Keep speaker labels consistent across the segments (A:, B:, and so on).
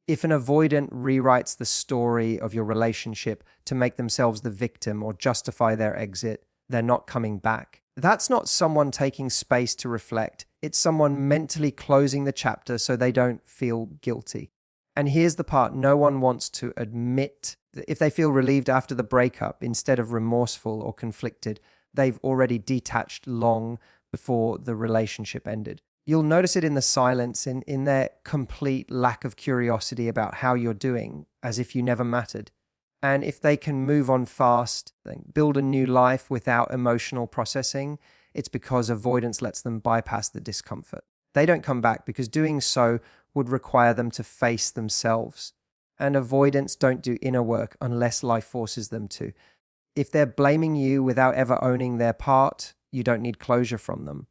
A: If an avoidant rewrites the story of your relationship to make themselves the victim or justify their exit, they're not coming back. That's not someone taking space to reflect. It's someone mentally closing the chapter so they don't feel guilty. And here's the part no one wants to admit. If they feel relieved after the breakup instead of remorseful or conflicted, they've already detached long before the relationship ended. You'll notice it in the silence, in their complete lack of curiosity about how you're doing, as if you never mattered. And if they can move on fast, build a new life without emotional processing, it's because avoidance lets them bypass the discomfort. They don't come back because doing so would require them to face themselves. And avoidants don't do inner work unless life forces them to. If they're blaming you without ever owning their part, you don't need closure from them.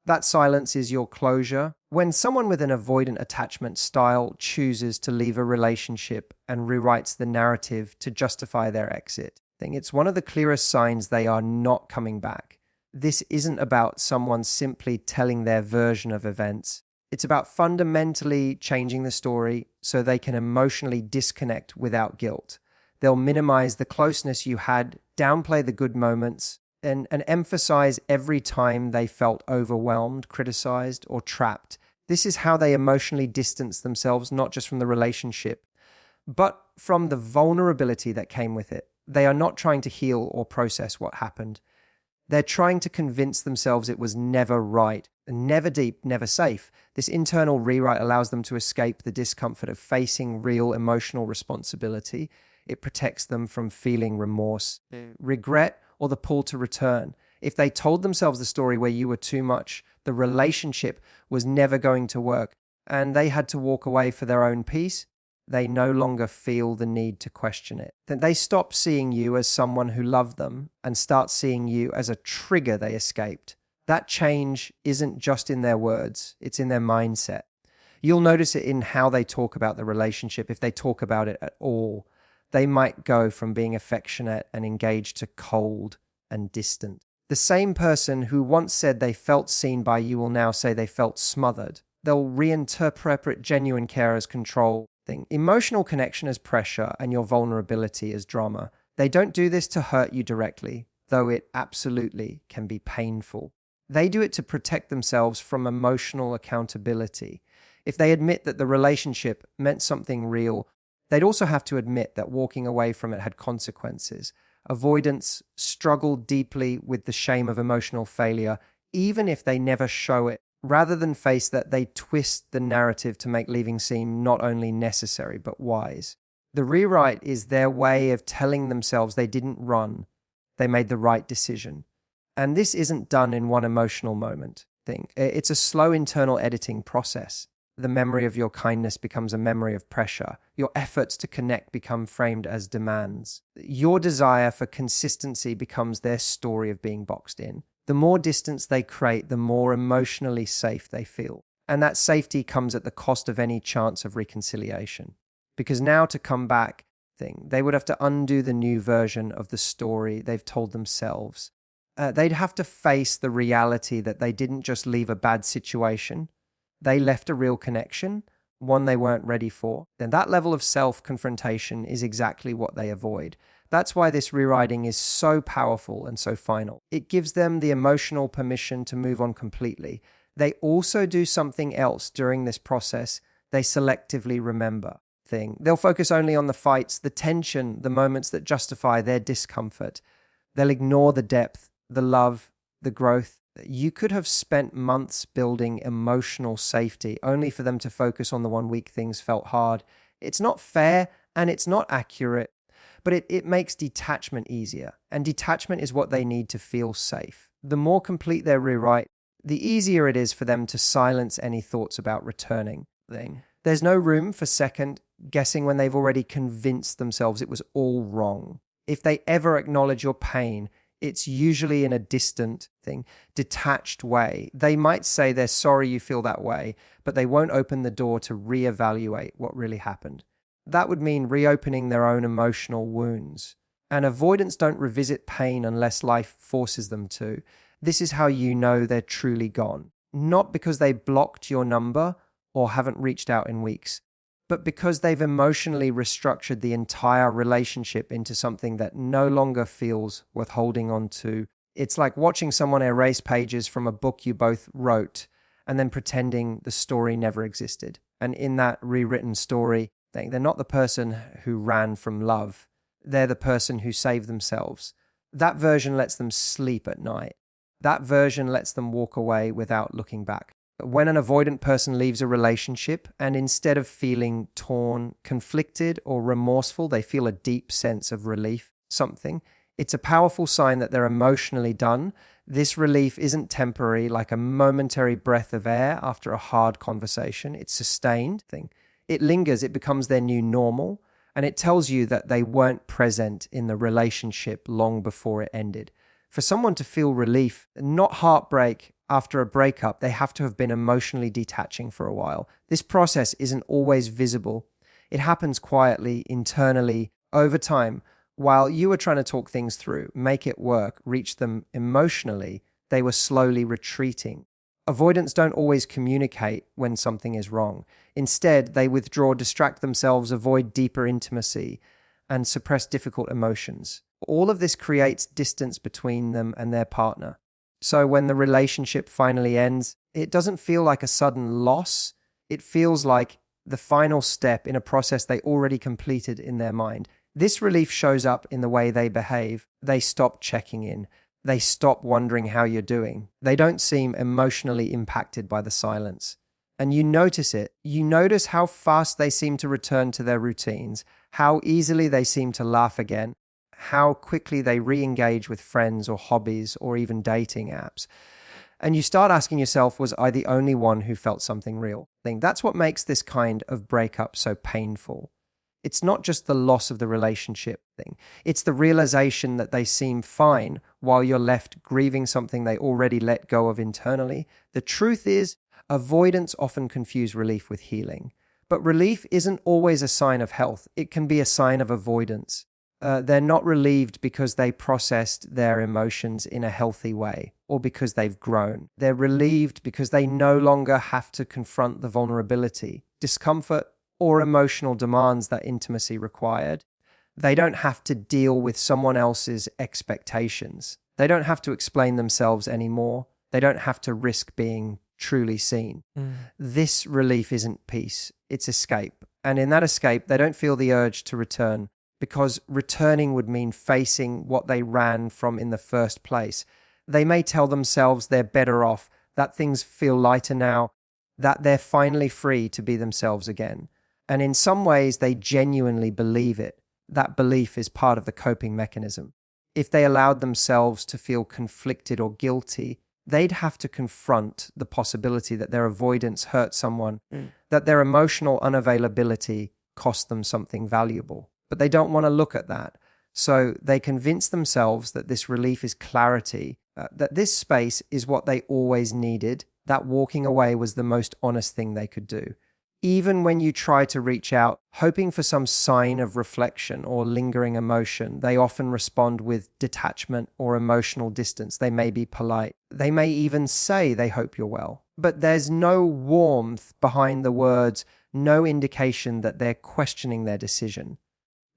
A: That silence is your closure. When someone with an avoidant attachment style chooses to leave a relationship and rewrites the narrative to justify their exit, it's one of the clearest signs they are not coming back. This isn't about someone simply telling their version of events. It's about fundamentally changing the story so they can emotionally disconnect without guilt. They'll minimize the closeness you had, downplay the good moments, and emphasize every time they felt overwhelmed, criticized, or trapped. This is how they emotionally distance themselves, not just from the relationship, but from the vulnerability that came with it. They are not trying to heal or process what happened. They're trying to convince themselves it was never right, never deep, never safe. This internal rewrite allows them to escape the discomfort of facing real emotional responsibility. It protects them from feeling remorse, regret, or the pull to return. If they told themselves the story where you were too much, the relationship was never going to work, and they had to walk away for their own peace, they no longer feel the need to question it. Then they stop seeing you as someone who loved them and start seeing you as a trigger they escaped. That change isn't just in their words, it's in their mindset. You'll notice it in how they talk about the relationship, if they talk about it at all. They might go from being affectionate and engaged to cold and distant. The same person who once said they felt seen by you will now say they felt smothered. They'll reinterpret genuine care as control, emotional connection as pressure, and your vulnerability as drama. They don't do this to hurt you directly, though it absolutely can be painful. They do it to protect themselves from emotional accountability. If they admit that the relationship meant something real, they'd also have to admit that walking away from it had consequences. Avoidants struggle deeply with the shame of emotional failure, even if they never show it. Rather than face that, they twist the narrative to make leaving seem not only necessary, but wise. The rewrite is their way of telling themselves they didn't run, they made the right decision. And this isn't done in one emotional moment. It's a slow internal editing process. The memory of your kindness becomes a memory of pressure. Your efforts to connect become framed as demands. Your desire for consistency becomes their story of being boxed in. The more distance they create, the more emotionally safe they feel. And that safety comes at the cost of any chance of reconciliation. Because now to come back, they would have to undo the new version of the story they've told themselves. They'd have to face the reality that they didn't just leave a bad situation. They left a real connection, one they weren't ready for. Then that level of self-confrontation is exactly what they avoid. That's why this rewriting is so powerful and so final. It gives them the emotional permission to move on completely. They also do something else during this process. They selectively remember. They'll focus only on the fights, the tension, the moments that justify their discomfort. They'll ignore the depth, the love, the growth. You could have spent months building emotional safety only for them to focus on the 1 week things felt hard. It's not fair and it's not accurate, but it makes detachment easier. And detachment is what they need to feel safe. The more complete their rewrite, the easier it is for them to silence any thoughts about returning. There's no room for second guessing when they've already convinced themselves it was all wrong. If they ever acknowledge your pain, it's usually in a distant detached way. They might say they're sorry you feel that way, but they won't open the door to reevaluate what really happened. That would mean reopening their own emotional wounds. And avoidants don't revisit pain unless life forces them to. This is how you know they're truly gone. Not because they blocked your number or haven't reached out in weeks, but because they've emotionally restructured the entire relationship into something that no longer feels worth holding on to. It's like watching someone erase pages from a book you both wrote and then pretending the story never existed. And in that rewritten story, they're not the person who ran from love. They're the person who saved themselves. That version lets them sleep at night. That version lets them walk away without looking back. When an avoidant person leaves a relationship and instead of feeling torn, conflicted, or remorseful, they feel a deep sense of relief, it's a powerful sign that they're emotionally done. This relief isn't temporary, like a momentary breath of air after a hard conversation. It's sustained. It lingers, it becomes their new normal, and it tells you that they weren't present in the relationship long before it ended. For someone to feel relief, not heartbreak after a breakup, they have to have been emotionally detaching for a while. This process isn't always visible. It happens quietly, internally, over time. While you were trying to talk things through, make it work, reach them emotionally, they were slowly retreating. Avoidants don't always communicate when something is wrong. Instead, they withdraw, distract themselves, avoid deeper intimacy, and suppress difficult emotions. All of this creates distance between them and their partner. So when the relationship finally ends, it doesn't feel like a sudden loss. It feels like the final step in a process they already completed in their mind. This relief shows up in the way they behave. They stop checking in. They stop wondering how you're doing. They don't seem emotionally impacted by the silence. And you notice it. You notice how fast they seem to return to their routines, how easily they seem to laugh again, how quickly they re-engage with friends or hobbies or even dating apps. And you start asking yourself, was I the only one who felt something real? That's what makes this kind of breakup so painful. It's not just the loss of the relationship thing. It's the realization that they seem fine while you're left grieving something they already let go of internally. The truth is, avoidants often confuse relief with healing. But relief isn't always a sign of health. It can be a sign of avoidance. They're not relieved because they processed their emotions in a healthy way or because they've grown. They're relieved because they no longer have to confront the vulnerability, discomfort, or emotional demands that intimacy required. They don't have to deal with someone else's expectations. They don't have to explain themselves anymore. They don't have to risk being truly seen. This relief isn't peace, it's escape. And in that escape, they don't feel the urge to return, because returning would mean facing what they ran from in the first place. They may tell themselves they're better off, that things feel lighter now, that they're finally free to be themselves again. And in some ways, they genuinely believe it. That belief is part of the coping mechanism. If they allowed themselves to feel conflicted or guilty, they'd have to confront the possibility that their avoidance hurt someone, that their emotional unavailability cost them something valuable. But they don't want to look at that. So they convince themselves that this relief is clarity, that this space is what they always needed, that walking away was the most honest thing they could do. Even when you try to reach out, hoping for some sign of reflection or lingering emotion, they often respond with detachment or emotional distance. They may be polite. They may even say they hope you're well. But there's no warmth behind the words, no indication that they're questioning their decision.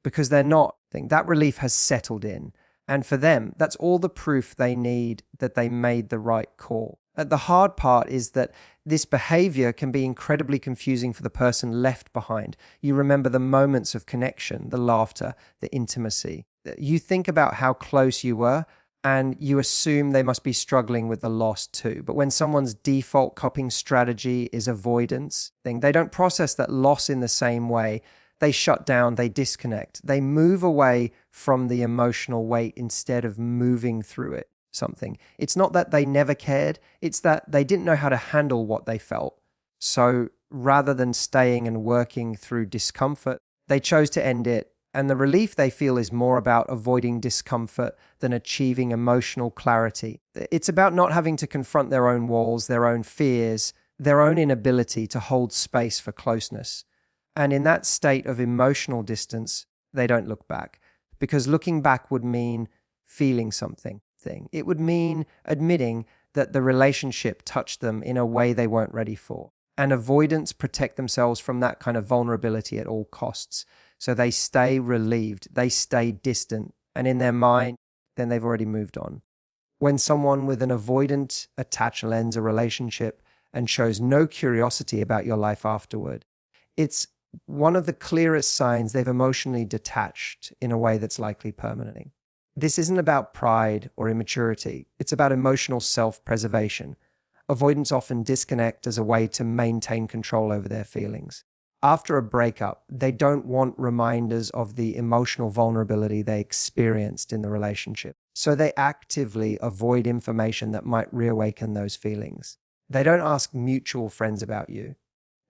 A: Because they're not. That relief has settled in. And for them, that's all the proof they need that they made the right call. The hard part is that this behavior can be incredibly confusing for the person left behind. You remember the moments of connection, the laughter, the intimacy. You think about how close you were, and you assume they must be struggling with the loss too. But when someone's default coping strategy is avoidance, they don't process that loss in the same way. They shut down, they disconnect, they move away from the emotional weight instead of moving through it. It's not that they never cared, it's that they didn't know how to handle what they felt. So rather than staying and working through discomfort, they chose to end it. And the relief they feel is more about avoiding discomfort than achieving emotional clarity. It's about not having to confront their own walls, their own fears, their own inability to hold space for closeness. And in that state of emotional distance, they don't look back, because looking back would mean feeling something. It would mean admitting that the relationship touched them in a way they weren't ready for. And avoidants protect themselves from that kind of vulnerability at all costs. So they stay relieved, they stay distant, and in their mind, then they've already moved on. When someone with an avoidant attachment ends a relationship and shows no curiosity about your life afterward, it's one of the clearest signs they've emotionally detached in a way that's likely permanent. This isn't about pride or immaturity. It's about emotional self-preservation. Avoidants often disconnect as a way to maintain control over their feelings. After a breakup, they don't want reminders of the emotional vulnerability they experienced in the relationship. So they actively avoid information that might reawaken those feelings. They don't ask mutual friends about you.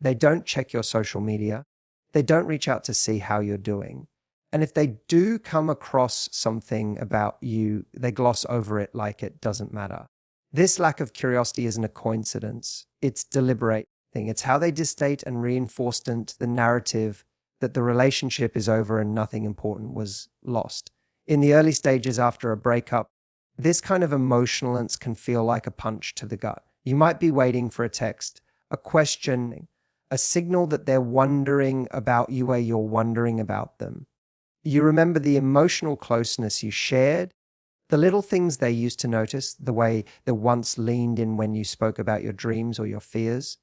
A: They don't check your social media. They don't reach out to see how you're doing. And if they do come across something about you, they gloss over it like it doesn't matter. This lack of curiosity isn't a coincidence. It's deliberate. It's how they distort and reinforce the narrative that the relationship is over and nothing important was lost. In the early stages after a breakup, this kind of emotionalness can feel like a punch to the gut. You might be waiting for a text, a question, a signal that they're wondering about you where you're wondering about them. You remember the emotional closeness you shared, the little things they used to notice, the way they once leaned in when you spoke about your dreams or your fears.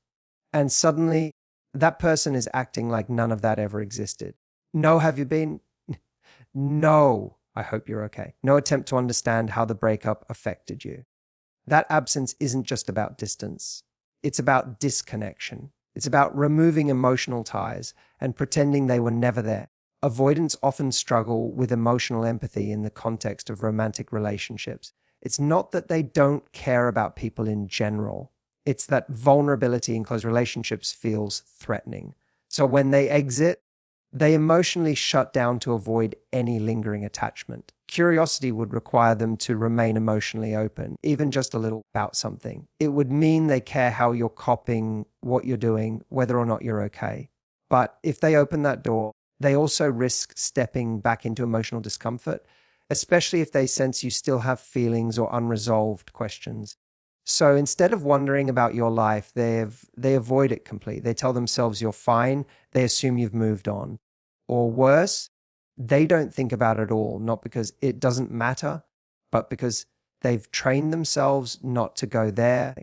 A: And suddenly, that person is acting like none of that ever existed. No, have you been? No, I hope you're okay. No attempt to understand how the breakup affected you. That absence isn't just about distance. It's about disconnection. It's about removing emotional ties and pretending they were never there. Avoidants often struggle with emotional empathy in the context of romantic relationships. It's not that they don't care about people in general. It's that vulnerability in close relationships feels threatening. So when they exit, they emotionally shut down to avoid any lingering attachment. Curiosity would require them to remain emotionally open, even just a little about something. It would mean they care how you're coping, what you're doing, whether or not you're okay. But if they open that door, they also risk stepping back into emotional discomfort, especially if they sense you still have feelings or unresolved questions. So instead of wondering about your life, they avoid it completely. They tell themselves you're fine. They assume you've moved on. Or worse, they don't think about it at all, not because it doesn't matter, but because they've trained themselves not to go there.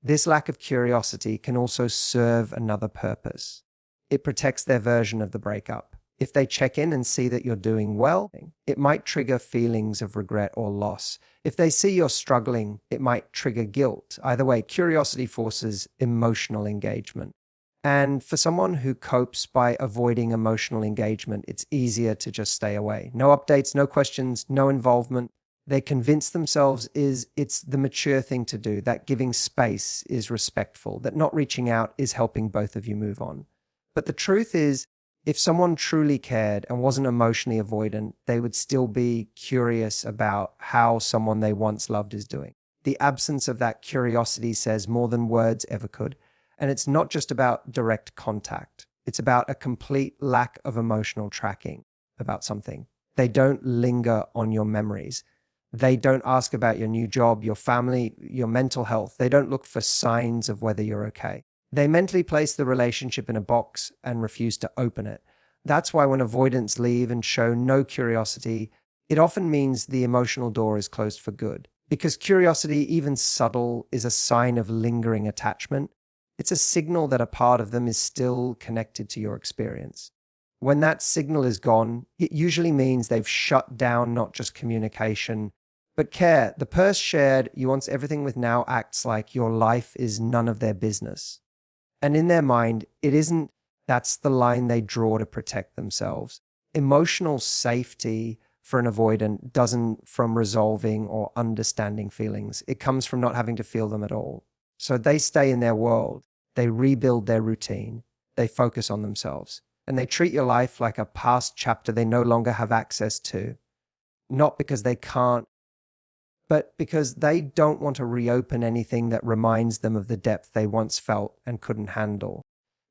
A: This lack of curiosity can also serve another purpose. It protects their version of the breakup. If they check in and see that you're doing well, it might trigger feelings of regret or loss. If they see you're struggling, it might trigger guilt. Either way, curiosity forces emotional engagement. And for someone who copes by avoiding emotional engagement, it's easier to just stay away. No updates, no questions, no involvement. They convince themselves it's the mature thing to do, that giving space is respectful, that not reaching out is helping both of you move on. But the truth is, if someone truly cared and wasn't emotionally avoidant, they would still be curious about how someone they once loved is doing. The absence of that curiosity says more than words ever could. And it's not just about direct contact. It's about a complete lack of emotional tracking about something. They don't linger on your memories. They don't ask about your new job, your family, your mental health. They don't look for signs of whether you're okay. They mentally place the relationship in a box and refuse to open it. That's why when avoidants leave and show no curiosity, it often means the emotional door is closed for good. Because curiosity, even subtle, is a sign of lingering attachment. It's a signal that a part of them is still connected to your experience. When that signal is gone, it usually means they've shut down not just communication, but care. The person shared you want everything with now acts like your life is none of their business. And in their mind, it isn't. That's the line they draw to protect themselves. Emotional safety for an avoidant doesn't from resolving or understanding feelings. It comes from not having to feel them at all. So they stay in their world. They rebuild their routine. They focus on themselves. And they treat your life like a past chapter they no longer have access to. Not because they can't, but because they don't want to reopen anything that reminds them of the depth they once felt and couldn't handle.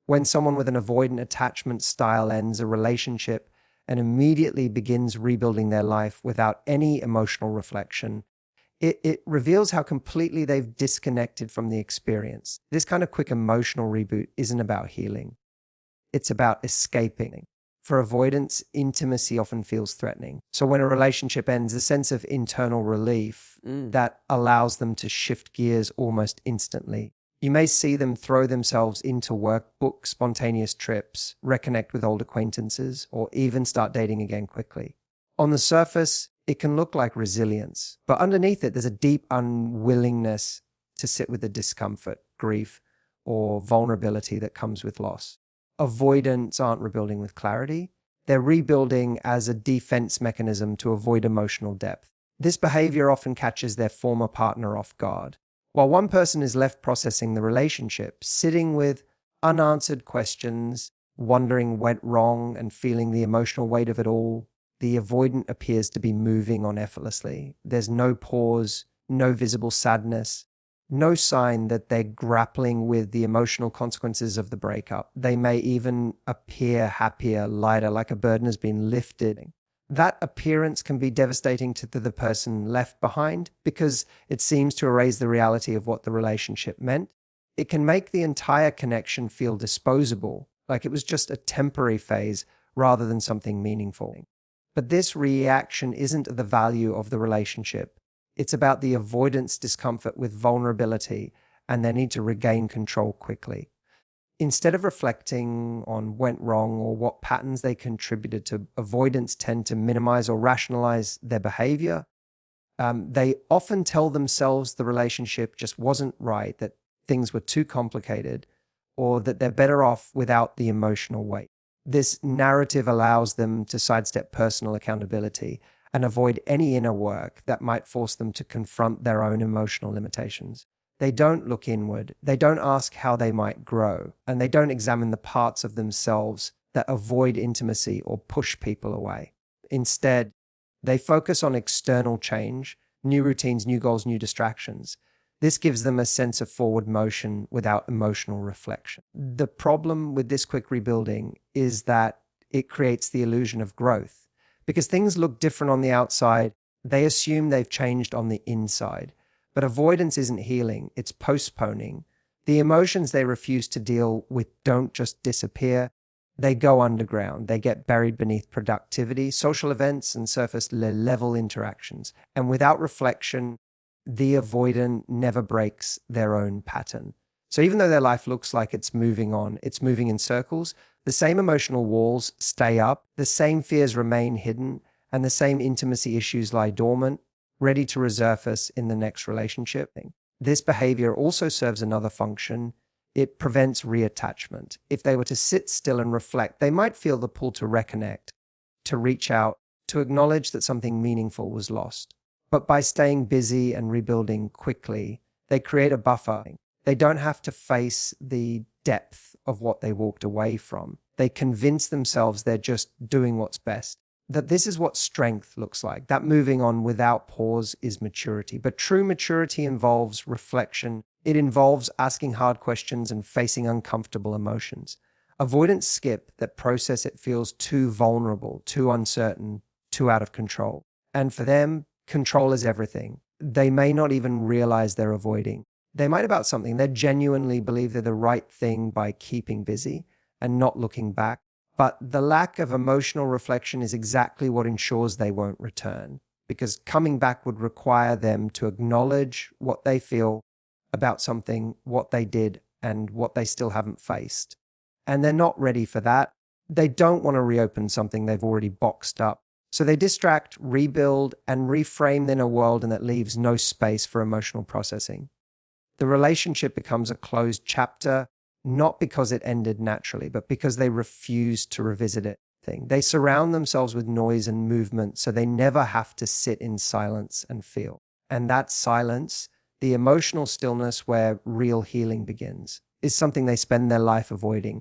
A: When someone with an avoidant attachment style ends a relationship and immediately begins rebuilding their life without any emotional reflection, It reveals how completely they've disconnected from the experience. This kind of quick emotional reboot isn't about healing. It's about escaping. For avoidance, intimacy often feels threatening. So when a relationship ends, a sense of internal relief that allows them to shift gears almost instantly. You may see them throw themselves into work, book spontaneous trips, reconnect with old acquaintances, or even start dating again quickly. On the surface, it can look like resilience, but underneath it, there's a deep unwillingness to sit with the discomfort, grief, or vulnerability that comes with loss. Avoidants aren't rebuilding with clarity. They're rebuilding as a defense mechanism to avoid emotional depth. This behavior often catches their former partner off guard. While one person is left processing the relationship, sitting with unanswered questions, wondering what went wrong and feeling the emotional weight of it all, the avoidant appears to be moving on effortlessly. There's no pause, no visible sadness, no sign that they're grappling with the emotional consequences of the breakup. They may even appear happier, lighter, like a burden has been lifted. That appearance can be devastating to the person left behind because it seems to erase the reality of what the relationship meant. It can make the entire connection feel disposable, like it was just a temporary phase rather than something meaningful. But this reaction isn't the value of the relationship. It's about the avoidance discomfort with vulnerability and their need to regain control quickly. Instead of reflecting on what went wrong or what patterns they contributed to, avoidants tend to minimize or rationalize their behavior. They often tell themselves the relationship just wasn't right, that things were too complicated, or that they're better off without the emotional weight. This narrative allows them to sidestep personal accountability and avoid any inner work that might force them to confront their own emotional limitations. They don't look inward, they don't ask how they might grow, and they don't examine the parts of themselves that avoid intimacy or push people away. Instead, they focus on external change, new routines, new goals, new distractions. This gives them a sense of forward motion without emotional reflection. The problem with this quick rebuilding is that it creates the illusion of growth. Because things look different on the outside, they assume they've changed on the inside. But avoidance isn't healing, it's postponing. The emotions they refuse to deal with don't just disappear, they go underground. They get buried beneath productivity, social events, and surface level interactions. And without reflection, the avoidant never breaks their own pattern. So even though their life looks like it's moving on, it's moving in circles, the same emotional walls stay up, the same fears remain hidden, and the same intimacy issues lie dormant, ready to resurface in the next relationship. This behavior also serves another function. It prevents reattachment. If they were to sit still and reflect, they might feel the pull to reconnect, to reach out, to acknowledge that something meaningful was lost. But by staying busy and rebuilding quickly, they create a buffer. They don't have to face the depth of what they walked away from. They convince themselves they're just doing what's best. That this is what strength looks like. That moving on without pause is maturity. But true maturity involves reflection. It involves asking hard questions and facing uncomfortable emotions. Avoidants skip that process. It feels too vulnerable, too uncertain, too out of control. And for them, control is everything. They may not even realize they're avoiding. They might about something. They genuinely believe they're the right thing by keeping busy and not looking back. But the lack of emotional reflection is exactly what ensures they won't return, because coming back would require them to acknowledge what they feel about something, what they did, and what they still haven't faced. And they're not ready for that. They don't want to reopen something they've already boxed up. So they distract, rebuild, and reframe in a world and that leaves no space for emotional processing. The relationship becomes a closed chapter, not because it ended naturally, but because they refuse to revisit it. They surround themselves with noise and movement so they never have to sit in silence and feel. And that silence, the emotional stillness where real healing begins, is something they spend their life avoiding.